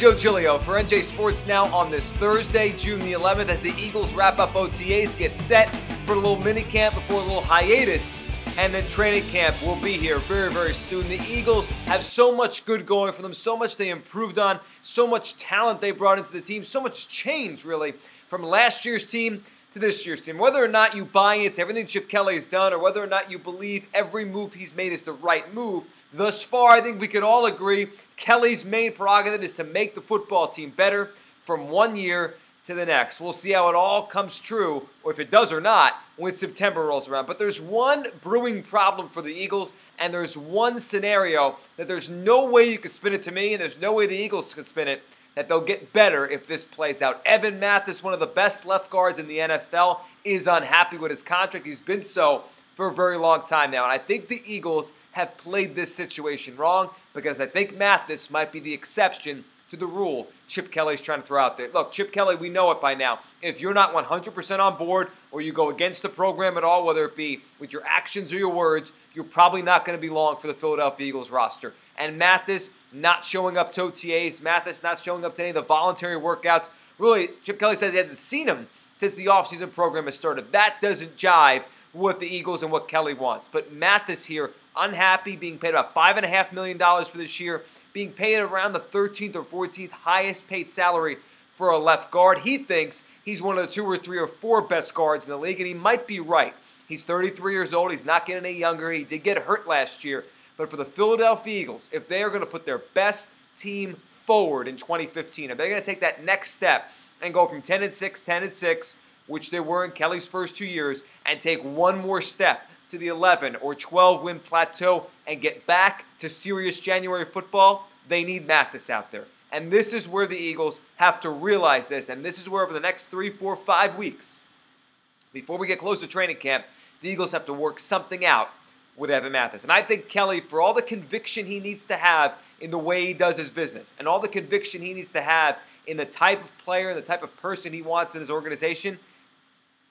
Joe Giglio for NJ Sports Now on this Thursday, June the 11th, as the Eagles wrap up OTAs, get set for a little mini camp before a little hiatus, and then training camp will be here very, very soon. The Eagles have so much good going for them, so much they improved on, so much talent they brought into the team, so much change, really, from last year's team to this year's team. Whether or not you buy into everything Chip Kelly has done, or whether or not you believe every move he's made is the right move, thus far, I think we could all agree Kelly's main prerogative is to make the football team better from one year to the next. We'll see how it all comes true, or if it does or not, when September rolls around. But there's one brewing problem for the Eagles, and there's one scenario that there's no way you could spin it to me, and there's no way the Eagles could spin it, that they'll get better if this plays out. Evan Mathis, one of the best left guards in the NFL, is unhappy with his contract. He's been so for a very long time now. And I think the Eagles have played this situation wrong, because I think Mathis might be the exception to the rule Chip Kelly's trying to throw out there. Look, Chip Kelly, we know it by now. If you're not 100% on board, or you go against the program at all, whether it be with your actions or your words, you're probably not going to be long for the Philadelphia Eagles roster. And Mathis not showing up to OTAs, Mathis not showing up to any of the voluntary workouts. Really, Chip Kelly says he hasn't seen him since the offseason program has started. That doesn't jive with the Eagles and what Kelly wants. But Mathis here, unhappy, being paid about $5.5 million for this year, being paid around the 13th or 14th highest paid salary for a left guard. He thinks he's one of the 2 or 3 or 4 best guards in the league, and he might be right. He's 33 years old. He's not getting any younger. He did get hurt last year. But for the Philadelphia Eagles, if they are going to put their best team forward in 2015, if they're going to take that next step and go from 10-6, 10-6, which they were in Kelly's first 2 years, and take one more step to the 11 or 12 win plateau and get back to serious January football, they need Mathis out there. And this is where the Eagles have to realize this, and this is where over the next 3, 4, 5 weeks, before we get close to training camp, the Eagles have to work something out with Evan Mathis. And I think Kelly, for all the conviction he needs to have in the way he does his business, and all the conviction he needs to have in the type of player, the type of person he wants in his organization,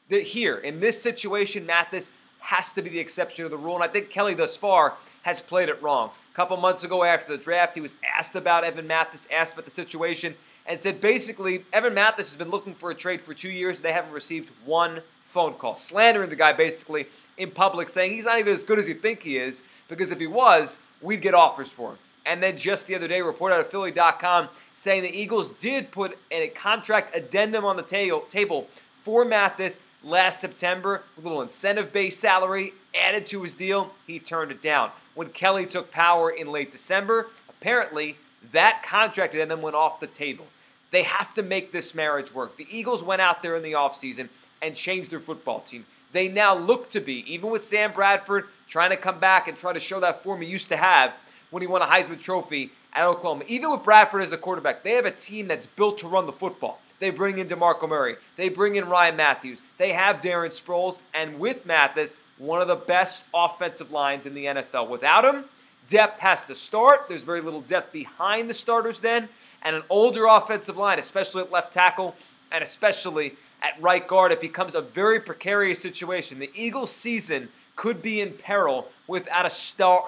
that here, in this situation, Mathis has to be the exception to the rule. And I think Kelly thus far has played it wrong. A couple months ago after the draft, he was asked about Evan Mathis, asked about the situation, and said basically Evan Mathis has been looking for a trade for 2 years, and they haven't received one phone call. Slandering the guy basically in public, saying he's not even as good as you think he is, because if he was, we'd get offers for him. And then just the other day, a report out of Philly.com saying the Eagles did put a contract addendum on the table for Mathis last September, a little incentive-based salary added to his deal. He turned it down. When Kelly took power in late December, apparently that contract addendum went off the table. They have to make this marriage work. The Eagles went out there in the offseason and changed their football team. They now look to be, even with Sam Bradford trying to come back and try to show that form he used to have when he won a Heisman Trophy at Oklahoma, even with Bradford as the quarterback, they have a team that's built to run the football. They bring in DeMarco Murray. They bring in Ryan Matthews. They have Darren Sproles. And with Mathis, one of the best offensive lines in the NFL. Without him, depth has to start. There's very little depth behind the starters then. And an older offensive line, especially at left tackle and especially at right guard, it becomes a very precarious situation. The Eagles' season could be in peril without a star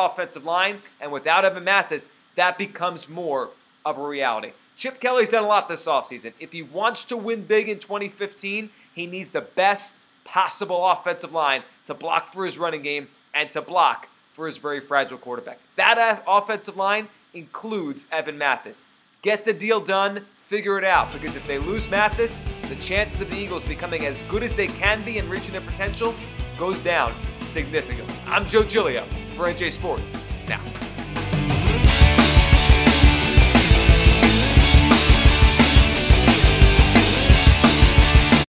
offensive line. And without Evan Mathis, that becomes more of a reality. Chip Kelly's done a lot this offseason. If he wants to win big in 2015, he needs the best possible offensive line to block for his running game and to block for his very fragile quarterback. That offensive line includes Evan Mathis. Get the deal done, figure it out, because if they lose Mathis, the chances of the Eagles becoming as good as they can be and reaching their potential goes down significantly. I'm Joe Giglio for NJ Sports Now.